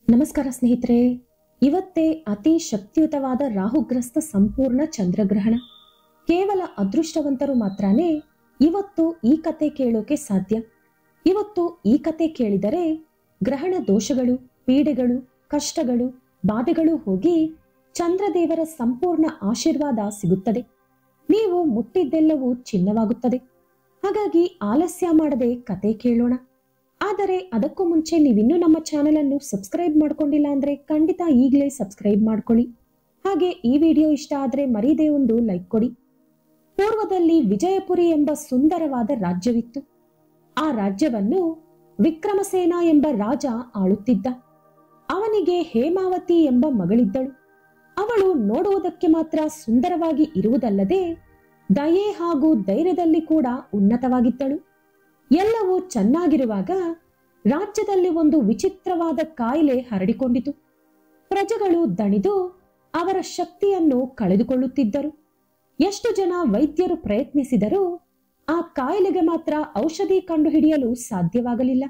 ನಮಸ್ಕಾರ ಸ್ನೇಹಿತರೆ, ಇವತ್ತೇ ಅತಿ ಶಕ್ತಿಯುತವಾದ ರಾಹುಗ್ರಸ್ತ ಸಂಪೂರ್ಣ ಚಂದ್ರಗ್ರಹಣ. ಕೇವಲ ಅದೃಷ್ಟವಂತರು ಮಾತ್ರನೇ ಇವತ್ತು ಈ ಕತೆ ಕೇಳೋಕೆ ಸಾಧ್ಯ. ಇವತ್ತು ಈ ಕತೆ ಕೇಳಿದರೆ ಗ್ರಹಣ ದೋಷಗಳು, ಪೀಡೆಗಳು, ಕಷ್ಟಗಳು, ಬಾಧೆಗಳು ಹೋಗಿ ಚಂದ್ರದೇವರ ಸಂಪೂರ್ಣ ಆಶೀರ್ವಾದ ಸಿಗುತ್ತದೆ. ನೀವು ಮುಟ್ಟಿದ್ದೆಲ್ಲವೂ ಚಿನ್ನವಾಗುತ್ತದೆ. ಹಾಗಾಗಿ ಆಲಸ್ಯ ಮಾಡದೆ ಕತೆ ಕೇಳೋಣ. ಆದರೆ ಅದಕ್ಕೂ ಮುಂಚೆ ನೀವಿನ್ನೂ ನಮ್ಮ ಚಾನೆಲ್ ಅನ್ನು ಸಬ್ಸ್ಕ್ರೈಬ್ ಮಾಡ್ಕೊಂಡಿಲ್ಲ ಅಂದ್ರೆ ಖಂಡಿತ ಈಗಲೇ ಸಬ್ಸ್ಕ್ರೈಬ್ ಮಾಡ್ಕೊಳ್ಳಿ. ಹಾಗೆ ಈ ವಿಡಿಯೋ ಇಷ್ಟ ಆದ್ರೆ ಮರೀದೇ ಒಂದು ಲೈಕ್ ಕೊಡಿ. ಪೂರ್ವದಲ್ಲಿ ವಿಜಯಪುರಿ ಎಂಬ ಸುಂದರವಾದ ರಾಜ್ಯವಿತ್ತು. ಆ ರಾಜ್ಯವನ್ನು ವಿಕ್ರಮಸೇನ ಎಂಬ ರಾಜ ಆಳುತ್ತಿದ್ದ. ಅವನಿಗೆ ಹೇಮಾವತಿ ಎಂಬ ಮಗಳಿದ್ದಳು. ಅವಳು ನೋಡುವುದಕ್ಕೆ ಮಾತ್ರ ಸುಂದರವಾಗಿ ಇರುವುದಲ್ಲದೆ ದಯೆ ಹಾಗೂ ಧೈರ್ಯದಲ್ಲಿ ಕೂಡ ಉನ್ನತವಾಗಿದ್ದಳು. ಎಲ್ಲವೂ ಚೆನ್ನಾಗಿರುವಾಗ ರಾಜ್ಯದಲ್ಲಿ ಒಂದು ವಿಚಿತ್ರವಾದ ಕಾಯಿಲೆ ಹರಡಿಕೊಂಡಿತು. ಪ್ರಜೆಗಳು ದಣಿದು ಅವರ ಶಕ್ತಿಯನ್ನು ಕಳೆದುಕೊಳ್ಳುತ್ತಿದ್ದರು. ಎಷ್ಟು ಜನ ವೈದ್ಯರು ಪ್ರಯತ್ನಿಸಿದರೂ ಆ ಕಾಯಿಲೆಗೆ ಮಾತ್ರ ಔಷಧಿ ಕಂಡುಹಿಡಿಯಲು ಸಾಧ್ಯವಾಗಲಿಲ್ಲ.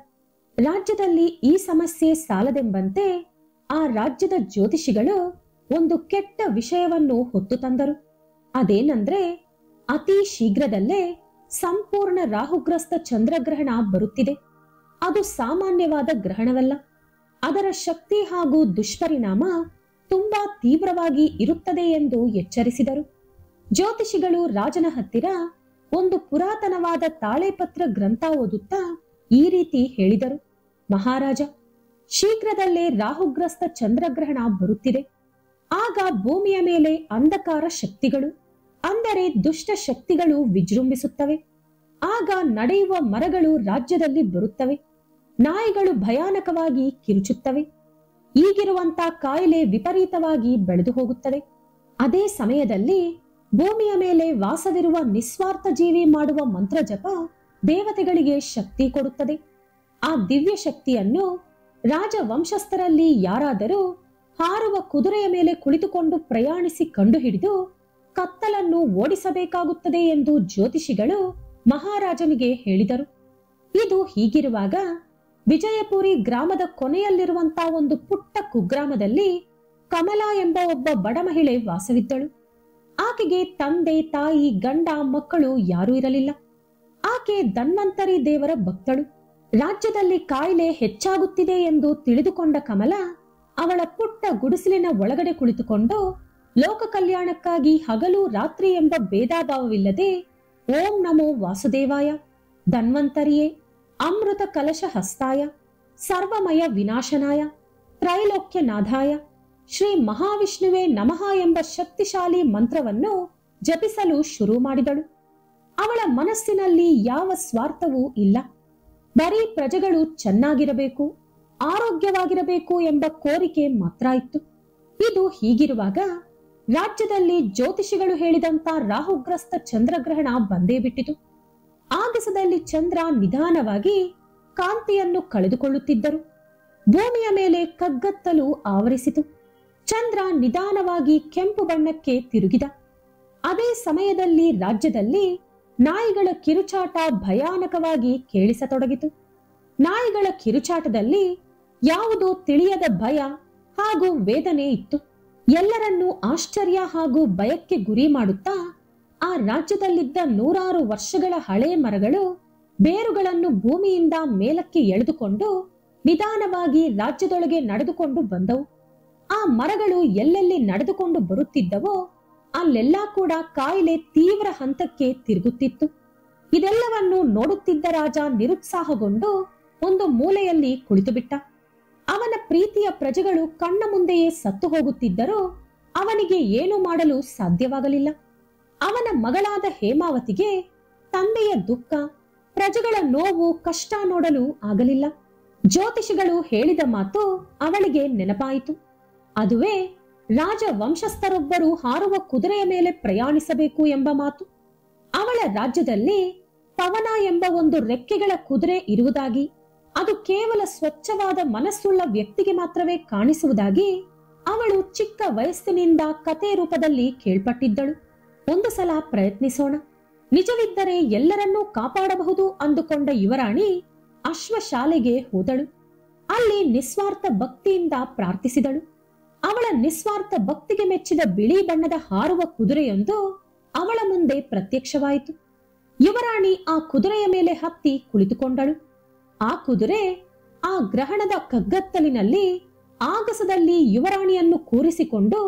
ರಾಜ್ಯದಲ್ಲಿ ಈ ಸಮಸ್ಯೆ ಸಾಲದೆಂಬಂತೆ ಆ ರಾಜ್ಯದ ಜ್ಯೋತಿಷಿಗಳು ಒಂದು ಕೆಟ್ಟ ವಿಷಯವನ್ನು ಹೊತ್ತು ತಂದರು. ಅದೇನಂದ್ರೆ, ಅತಿ ಶೀಘ್ರದಲ್ಲೇ ಸಂಪೂರ್ಣ ರಾಹುಗ್ರಸ್ತ ಚಂದ್ರಗ್ರಹಣ ಬರುತ್ತಿದೆ. ಅದು ಸಾಮಾನ್ಯವಾದ ಗ್ರಹಣವಲ್ಲ. ಅದರ ಶಕ್ತಿ ಹಾಗೂ ದುಷ್ಪರಿಣಾಮ ತುಂಬಾ ತೀವ್ರವಾಗಿ ಇರುತ್ತದೆ ಎಂದು ಎಚ್ಚರಿಸಿದರು. ಜ್ಯೋತಿಷಿಗಳು ರಾಜನ ಹತ್ತಿರ ಒಂದು ಪುರಾತನವಾದ ತಾಳೆಪತ್ರ ಗ್ರಂಥ ಓದುತ್ತಾ ಈ ರೀತಿ ಹೇಳಿದರು: ಮಹಾರಾಜ, ಶೀಘ್ರದಲ್ಲೇ ರಾಹುಗ್ರಸ್ತ ಚಂದ್ರಗ್ರಹಣ ಬರುತ್ತಿದೆ. ಆಗ ಭೂಮಿಯ ಮೇಲೆ ಅಂಧಕಾರ ಶಕ್ತಿಗಳು ಅಂದರೆ ದುಷ್ಟ ಶಕ್ತಿಗಳು ವಿಜೃಂಭಿಸುತ್ತವೆ. ಆಗ ನಡೆಯುವ ಮರಗಳು ರಾಜ್ಯದಲ್ಲಿ ಬರುತ್ತವೆ. ನಾಯಿಗಳು ಭಯಾನಕವಾಗಿ ಕಿರುಚುತ್ತವೆ. ಈಗಿರುವಂತ ಕಾಯಿಲೆ ವಿಪರೀತವಾಗಿ ಬೆಳೆದು ಹೋಗುತ್ತದೆ. ಅದೇ ಸಮಯದಲ್ಲಿ ಭೂಮಿಯ ಮೇಲೆ ವಾಸವಿರುವ ನಿಸ್ವಾರ್ಥ ಜೀವಿ ಮಾಡುವ ಮಂತ್ರ ಜಪ ದೇವತೆಗಳಿಗೆ ಶಕ್ತಿ ಕೊಡುತ್ತದೆ. ಆ ದಿವ್ಯ ಶಕ್ತಿಯನ್ನು ರಾಜವಂಶಸ್ಥರಲ್ಲಿ ಯಾರಾದರೂ ಹಾರುವ ಕುದುರೆಯ ಮೇಲೆ ಕುಳಿತುಕೊಂಡು ಪ್ರಯಾಣಿಸಿ ಕಂಡುಹಿಡಿದು ಕತ್ತಲನ್ನು ಓಡಿಸಬೇಕಾಗುತ್ತದೆ ಎಂದು ಜ್ಯೋತಿಷಿಗಳು ಮಹಾರಾಜನಿಗೆ ಹೇಳಿದರು. ಇದು ಹೀಗಿರುವಾಗ ವಿಜಯಪುರಿ ಗ್ರಾಮದ ಕೊನೆಯಲ್ಲಿರುವಂತಹ ಒಂದು ಪುಟ್ಟ ಕುಗ್ರಾಮದಲ್ಲಿ ಕಮಲಾ ಎಂಬ ಒಬ್ಬ ಬಡ ಮಹಿಳೆ ವಾಸವಿದ್ದಳು. ಆಕೆಗೆ ತಂದೆ, ತಾಯಿ, ಗಂಡ, ಮಕ್ಕಳು ಯಾರೂ ಇರಲಿಲ್ಲ. ಆಕೆ ಧನ್ವಂತರಿ ದೇವರ ಭಕ್ತಳು. ರಾಜ್ಯದಲ್ಲಿ ಕಾಯಿಲೆ ಹೆಚ್ಚಾಗುತ್ತಿದೆ ಎಂದು ತಿಳಿದುಕೊಂಡ ಕಮಲಾ ಅವಳ ಪುಟ್ಟ ಗುಡಿಸಲಿನ ಒಳಗಡೆ ಕುಳಿತುಕೊಂಡು ಲೋಕ ಕಲ್ಯಾಣಕ್ಕಾಗಿ ಹಗಲು ರಾತ್ರಿ ಎಂಬ ಭೇದಾಭಾವವಿಲ್ಲದೆ ಓಂ ನಮೋ ವಾಸುದೇವಾಯ, ಧನ್ವಂತರಿಯೇ, ಅಮೃತ ಕಲಶ ಹಸ್ತಾಯ, ಸರ್ವಮಯ ವಿನಾಶನಾಯ, ತ್ರೈಲೋಕ್ಯನಾಥಾಯ, ಶ್ರೀ ಮಹಾವಿಷ್ಣುವೇ ನಮಃ ಎಂಬ ಶಕ್ತಿಶಾಲಿ ಮಂತ್ರವನ್ನು ಜಪಿಸಲು ಶುರು ಮಾಡಿದಳು. ಅವಳ ಮನಸ್ಸಿನಲ್ಲಿ ಯಾವ ಸ್ವಾರ್ಥವೂ ಇಲ್ಲ. ಬರೀ ಪ್ರಜೆಗಳು ಚೆನ್ನಾಗಿರಬೇಕು, ಆರೋಗ್ಯವಾಗಿರಬೇಕು ಎಂಬ ಕೋರಿಕೆ ಮಾತ್ರ ಇತ್ತು. ಇದು ಹೀಗಿರುವಾಗ ರಾಜ್ಯದಲ್ಲಿ ಜ್ಯೋತಿಷಿಗಳು ಹೇಳಿದಂತ ರಾಹುಗ್ರಸ್ತ ಚಂದ್ರಗ್ರಹಣ ಬಂದೇ ಬಿಟ್ಟಿತು. ಆ ದಿಸದಲ್ಲಿ ಚಂದ್ರ ನಿಧಾನವಾಗಿ ಕಾಂತಿಯನ್ನು ಕಳೆದುಕೊಳ್ಳುತ್ತಿದ್ದರು. ಭೂಮಿಯ ಮೇಲೆ ಕಗ್ಗತ್ತಲು ಆವರಿಸಿತು. ಚಂದ್ರ ನಿಧಾನವಾಗಿ ಕೆಂಪು ಬಣ್ಣಕ್ಕೆ ತಿರುಗಿದ. ಅದೇ ಸಮಯದಲ್ಲಿ ರಾಜ್ಯದಲ್ಲಿ ನಾಯಿಗಳ ಕಿರುಚಾಟ ಭಯಾನಕವಾಗಿ ಕೇಳಿಸತೊಡಗಿತು. ನಾಯಿಗಳ ಕಿರುಚಾಟದಲ್ಲಿ ಯಾವುದೋ ತಿಳಿಯದ ಭಯ ಹಾಗೂ ವೇದನೆ ಇತ್ತು. ಎಲ್ಲರನ್ನೂ ಆಶ್ಚರ್ಯ ಹಾಗೂ ಭಯಕ್ಕೆ ಗುರಿ ಮಾಡುತ್ತಾ ಆ ರಾಜ್ಯದಲ್ಲಿದ್ದ ನೂರಾರು ವರ್ಷಗಳ ಹಳೆ ಮರಗಳು ಬೇರುಗಳನ್ನು ಭೂಮಿಯಿಂದ ಮೇಲಕ್ಕೆ ಎಳೆದುಕೊಂಡು ನಿಧಾನವಾಗಿ ರಾಜ್ಯದೊಳಗೆ ನಡೆದುಕೊಂಡು ಬಂದವು. ಆ ಮರಗಳು ಎಲ್ಲೆಲ್ಲಿ ನಡೆದುಕೊಂಡು ಬರುತ್ತಿದ್ದವೋ ಅಲ್ಲೆಲ್ಲಾ ಕೂಡ ಕಾಯಿಲೆ ತೀವ್ರ ಹಂತಕ್ಕೆ ತಿರುಗುತ್ತಿತ್ತು. ಇದೆಲ್ಲವನ್ನು ನೋಡುತ್ತಿದ್ದ ರಾಜ ನಿರುತ್ಸಾಹಗೊಂಡು ಒಂದು ಮೂಲೆಯಲ್ಲಿ ಕುಳಿತುಬಿಟ್ಟ. ಅವನ ಪ್ರೀತಿಯ ಪ್ರಜೆಗಳು ಕಣ್ಣ ಮುಂದೆಯೇ ಸತ್ತು ಹೋಗುತ್ತಿದ್ದರೂ ಅವನಿಗೆ ಏನು ಮಾಡಲು ಸಾಧ್ಯವಾಗಲಿಲ್ಲ. ಅವನ ಮಗಳಾದ ಹೇಮಾವತಿಗೆ ತಂದೆಯ ದುಃಖ, ಪ್ರಜೆಗಳ ನೋವು, ಕಷ್ಟ ನೋಡಲು ಆಗಲಿಲ್ಲ. ಜ್ಯೋತಿಷಿಗಳು ಹೇಳಿದ ಮಾತು ಅವಳಿಗೆ ನೆನಪಾಯಿತು. ಅದುವೇ ರಾಜ ವಂಶಸ್ಥರೊಬ್ಬರು ಹಾರುವ ಕುದುರೆಯ ಮೇಲೆ ಪ್ರಯಾಣಿಸಬೇಕು ಎಂಬ ಮಾತು. ಅವಳ ರಾಜ್ಯದಲ್ಲಿ ಪವನ ಎಂಬ ಒಂದು ರೆಕ್ಕೆಗಳ ಕುದುರೆ ಇರುವುದಾಗಿ, ಅದು ಕೇವಲ ಸ್ವಚ್ಛವಾದ ಮನಸ್ಸುಳ್ಳ ವ್ಯಕ್ತಿಗೆ ಮಾತ್ರವೇ ಕಾಣಿಸುವುದಾಗಿ ಅವಳು ಚಿಕ್ಕ ವಯಸ್ಸಿನಿಂದ ಕತೆ ರೂಪದಲ್ಲಿ ಕೇಳ್ಪಟ್ಟಿದ್ದಳು. ಒಂದು ಸಲ ಪ್ರಯತ್ನಿಸೋಣ, ನಿಜವಿದ್ದರೆ ಎಲ್ಲರನ್ನೂ ಕಾಪಾಡಬಹುದು ಅಂದುಕೊಂಡ ಯುವರಾಣಿ ಅಶ್ವಶಾಲೆಗೆ ಹೋದಳು. ಅಲ್ಲಿ ನಿಸ್ವಾರ್ಥ ಭಕ್ತಿಯಿಂದ ಪ್ರಾರ್ಥಿಸಿದಳು. ಅವಳ ನಿಸ್ವಾರ್ಥ ಭಕ್ತಿಗೆ ಮೆಚ್ಚಿದ ಬಿಳಿ ಬಣ್ಣದ ಹಾರುವ ಕುದುರೆಯೊಂದು ಅವಳ ಮುಂದೆ ಪ್ರತ್ಯಕ್ಷವಾಯಿತು. ಯುವರಾಣಿ ಆ ಕುದುರೆಯ ಮೇಲೆ ಹತ್ತಿ ಕುಳಿತುಕೊಂಡಳು. ಆ ಕುದುರೆ ಆ ಗ್ರಹಣದ ಕಗ್ಗತ್ತಲಿನಲ್ಲಿ ಆಗಸದಲ್ಲಿ ಯುವರಾಣಿಯನ್ನು ಕೂರಿಸಿಕೊಂಡು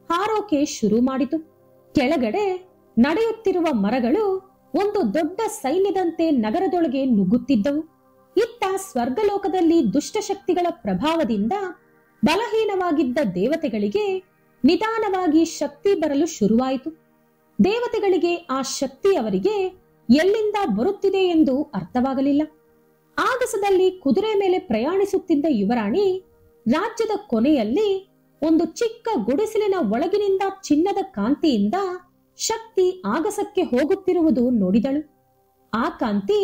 ಹಾರೋಕೆ ಶುರು ಮಾಡಿತು. ಕೆಳಗಡೆ ನಡೆಯುತ್ತಿರುವ ಮರಗಳು ಒಂದು ದೊಡ್ಡ ಸೈನ್ಯದಂತೆ ನಗರದೊಳಗೆ ನುಗ್ಗುತ್ತಿದ್ದವು. ಇತ್ತ ಸ್ವರ್ಗಲೋಕದಲ್ಲಿ ದುಷ್ಟಶಕ್ತಿಗಳ ಪ್ರಭಾವದಿಂದ ಬಲಹೀನವಾಗಿದ್ದ ದೇವತೆಗಳಿಗೆ ನಿಧಾನವಾಗಿ ಶಕ್ತಿ ಬರಲು ಶುರುವಾಯಿತು. ದೇವತೆಗಳಿಗೆ ಆ ಶಕ್ತಿ ಅವರಿಗೆ ಎಲ್ಲಿಂದ ಬರುತ್ತಿದೆ ಎಂದು ಅರ್ಥವಾಗಲಿಲ್ಲ. ಆಗಸದಲ್ಲಿ ಕುದುರೆ ಮೇಲೆ ಪ್ರಯಾಣಿಸುತ್ತಿದ್ದ ಯುವರಾಣಿ ರಾಜ್ಯದ ಕೊನೆಯಲ್ಲಿ ಒಂದು ಚಿಕ್ಕ ಗುಡಿಸಲಿನ ಒಳಗಿನಿಂದ ಚಿನ್ನದ ಕಾಂತಿಯಿಂದ ಶಕ್ತಿ ಆಗಸಕ್ಕೆ ಹೋಗುತ್ತಿರುವುದು ನೋಡಿದಳು. ಆ ಕಾಂತಿ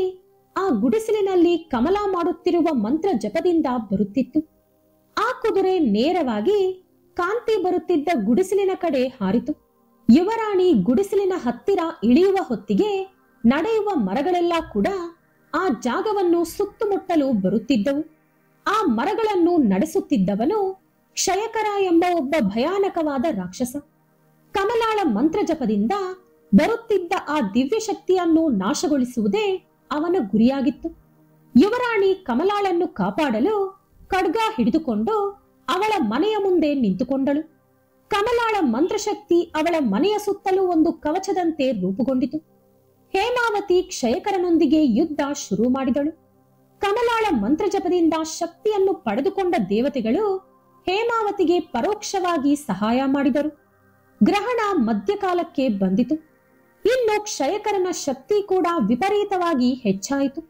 ಆ ಗುಡಿಸಲಿನಲ್ಲಿ ಕಮಲ ಮಾಡುತ್ತಿರುವ ಮಂತ್ರ ಜಪದಿಂದ ಬರುತ್ತಿತ್ತು. ಆ ಕುದುರೆ ನೇರವಾಗಿ ಕಾಂತಿ ಬರುತ್ತಿದ್ದ ಗುಡಿಸಲಿನ ಕಡೆ ಹಾರಿತು. ಯುವರಾಣಿ ಗುಡಿಸಲಿನ ಹತ್ತಿರ ಇಳಿಯುವ ಹೊತ್ತಿಗೆ ನಡೆಯುವ ಮರಗಳೆಲ್ಲ ಕೂಡ ಆ ಜಾಗವನ್ನು ಸುತ್ತುಮುಟ್ಟಲು ಬರುತ್ತಿದ್ದವು. ಆ ಮರಗಳನ್ನು ನಡೆಸುತ್ತಿದ್ದವನು ಕ್ಷಯಕರ ಎಂಬ ಒಬ್ಬ ಭಯಾನಕವಾದ ರಾಕ್ಷಸ. ಕಮಲಾಳ ಮಂತ್ರ ಜಪದಿಂದ ಬರುತ್ತಿದ್ದ ಆ ದಿವ್ಯ ಶಕ್ತಿಯನ್ನು ನಾಶಗೊಳಿಸುವುದೇ ಅವನ ಗುರಿಯಾಗಿತ್ತು. ಯುವರಾಣಿ ಕಮಲಾಳನ್ನು ಕಾಪಾಡಲು ಖಡ್ಗ ಹಿಡಿದುಕೊಂಡು ಅವಳ ಮನೆಯ ಮುಂದೆ ನಿಂತುಕೊಂಡಳು. ಕಮಲಾಳ ಮಂತ್ರಶಕ್ತಿ ಅವಳ ಮನೆಯ ಸುತ್ತಲೂ ಒಂದು ಕವಚದಂತೆ ರೂಪುಗೊಂಡಿತು. ಹೇಮಾವತಿ ಕ್ಷಯಕರನೊಂದಿಗೆ ಯುದ್ಧ ಶುರು ಮಾಡಿದಳು. ಕಮಲಾಳ ಮಂತ್ರಜಪದಿಂದ ಶಕ್ತಿಯನ್ನು ಪಡೆದುಕೊಂಡ ದೇವತೆಗಳು ಹೇಮಾವತಿಗೆ ಪರೋಕ್ಷವಾಗಿ ಸಹಾಯ ಮಾಡಿದರು. ಗ್ರಹಣ ಮಧ್ಯಕಾಲಕ್ಕೆ ಬಂದಿತು. ಇನ್ನು ಕ್ಷಯಕರನ ಶಕ್ತಿ ಕೂಡ ವಿಪರೀತವಾಗಿ ಹೆಚ್ಚಾಯಿತು.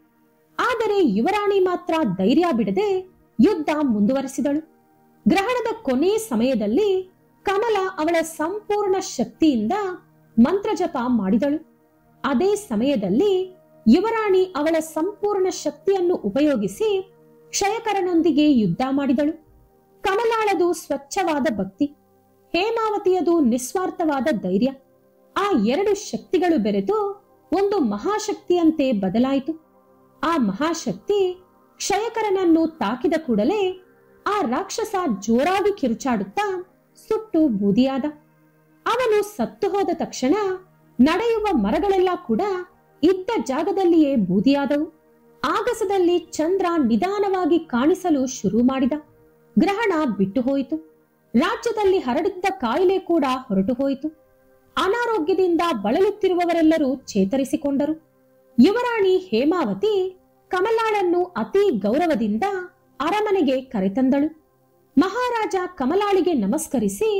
ಆದರೆ ಯುವರಾಣಿ ಮಾತ್ರ ಧೈರ್ಯ ಬಿಡದೆ ಯುದ್ಧ ಮುಂದುವರೆಸಿದಳು. ಗ್ರಹಣದ ಕೊನೆ ಸಮಯದಲ್ಲಿ ಕಮಲ ಅವಳ ಸಂಪೂರ್ಣ ಶಕ್ತಿಯಿಂದ ಮಂತ್ರಜಪ ಮಾಡಿದಳು. ಅದೇ ಸಮಯದಲ್ಲಿ ಯುವರಾಣಿ ಅವಳ ಸಂಪೂರ್ಣ ಶಕ್ತಿಯನ್ನು ಉಪಯೋಗಿಸಿ ಕ್ಷಯಕರನೊಂದಿಗೆ ಯುದ್ಧ ಮಾಡಿದಳು. ಕಮಲಾಳದು ಸ್ವಚ್ಛವಾದ ಭಕ್ತಿ, ಹೇಮಾವತಿಯದು ನಿಸ್ವಾರ್ಥವಾದ ಧೈರ್ಯ. ಆ ಎರಡು ಶಕ್ತಿಗಳು ಬೆರೆತು ಒಂದು ಮಹಾಶಕ್ತಿಯಂತೆ ಬದಲಾಯಿತು. ಆ ಮಹಾಶಕ್ತಿ ಕ್ಷಯಕರನನ್ನು ತಾಕಿದ ಕೂಡಲೇ ಆ ರಾಕ್ಷಸ ಜೋರಾಗಿ ಕಿರುಚಾಡುತ್ತಾ ಸುಟ್ಟು ಬೂದಿಯಾದ. ಅವನು ಸತ್ತು ಹೋದ ತಕ್ಷಣ ನಡೆಯುವ ಮರಗಳೆಲ್ಲ ಕೂಡ ಇದ್ದ ಜಾಗದಲ್ಲಿಯೇ ಬೂದಿಯಾದವು. ಆಗಸದಲ್ಲಿ ಚಂದ್ರ ನಿಧಾನವಾಗಿ ಕಾಣಿಸಲು ಶುರು ಮಾಡಿದ. ಗ್ರಹಣ ಬಿಟ್ಟು ಹೋಯಿತು. ರಾಜ್ಯದಲ್ಲಿ ಹರಡಿದ್ದ ಕಾಯಿಲೆ ಕೂಡ ಹೊರಟು ಹೋಯಿತು. ಅನಾರೋಗ್ಯದಿಂದ ಬಳಲುತ್ತಿರುವವರೆಲ್ಲರೂ ಚೇತರಿಸಿಕೊಂಡರು. ಯುವರಾಣಿ ಹೇಮಾವತಿ ಕಮಲಾಳನ್ನು ಅತಿ ಗೌರವದಿಂದ ಅರಮನೆಗೆ ಕರೆತಂದಳು. ಮಹಾರಾಜ ಕಮಲಾಳಿಗೆ ನಮಸ್ಕರಿಸಿ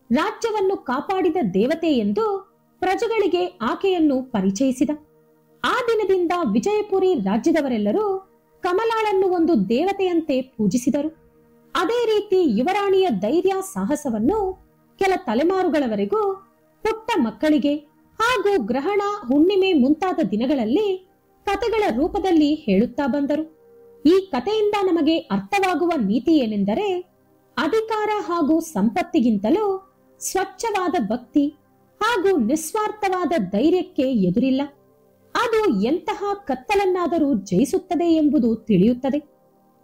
ರಾಜ್ಯವನ್ನು ಕಾಪಾಡಿದ ದೇವತೆ ಎಂದು ಪ್ರಜೆಗಳಿಗೆ ಆಕೆಯನ್ನು ಪರಿಚಯಿಸಿದ. ಆ ದಿನದಿಂದ ವಿಜಯಪುರಿ ರಾಜ್ಯದವರೆಲ್ಲರೂ ಕಮಲಾಳನ್ನು ಒಂದು ದೇವತೆಯಂತೆ ಪೂಜಿಸಿದರು. ಅದೇ ರೀತಿ ಯುವರಾಣಿಯ ಧೈರ್ಯ ಸಾಹಸವನ್ನು ಕೆಲ ತಲೆಮಾರುಗಳವರೆಗೂ ಪುಟ್ಟ ಮಕ್ಕಳಿಗೆ ಹಾಗೂ ಗ್ರಹಣ, ಹುಣ್ಣಿಮೆ ಮುಂತಾದ ದಿನಗಳಲ್ಲಿ ಕಥೆಗಳ ರೂಪದಲ್ಲಿ ಹೇಳುತ್ತಾ ಬಂದರು. ಈ ಕಥೆಯಿಂದ ನಮಗೆ ಅರ್ಥವಾಗುವ ನೀತಿ ಏನೆಂದರೆ, ಅಧಿಕಾರ ಹಾಗೂ ಸಂಪತ್ತಿಗಿಂತಲೂ ಸ್ವಚ್ಛವಾದ ಭಕ್ತಿ ಹಾಗೂ ನಿಸ್ವಾರ್ಥವಾದ ಧೈರ್ಯಕ್ಕೆ ಎದುರಿಲ್ಲ. ಅದು ಎಂತಹ ಕತ್ತಲನ್ನಾದರೂ ಜಯಿಸುತ್ತದೆ ಎಂಬುದು ತಿಳಿಯುತ್ತದೆ.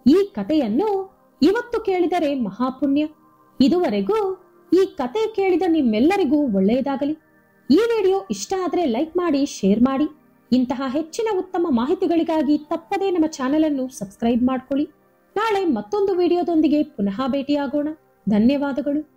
ಈ ಕಥೆಯನ್ನು ಇವತ್ತು ಕೇಳಿದರೆ ಮಹಾಪುಣ್ಯ. ಇದುವರೆಗೂ ಈ ಕತೆ ಕೇಳಿದ ನಿಮ್ಮೆಲ್ಲರಿಗೂ ಒಳ್ಳೆಯದಾಗಲಿ. ಈ ವಿಡಿಯೋ ಇಷ್ಟ ಆದರೆ ಲೈಕ್ ಮಾಡಿ, ಶೇರ್ ಮಾಡಿ. ಇಂತಹ ಹೆಚ್ಚಿನ ಉತ್ತಮ ಮಾಹಿತಿಗಳಿಗಾಗಿ ತಪ್ಪದೇ ನಮ್ಮ ಚಾನೆಲ್ ಅನ್ನು ಸಬ್ಸ್ಕ್ರೈಬ್ ಮಾಡ್ಕೊಳ್ಳಿ. ನಾಳೆ ಮತ್ತೊಂದು ವಿಡಿಯೋದೊಂದಿಗೆ ಪುನಃ ಭೇಟಿಯಾಗೋಣ. ಧನ್ಯವಾದಗಳು.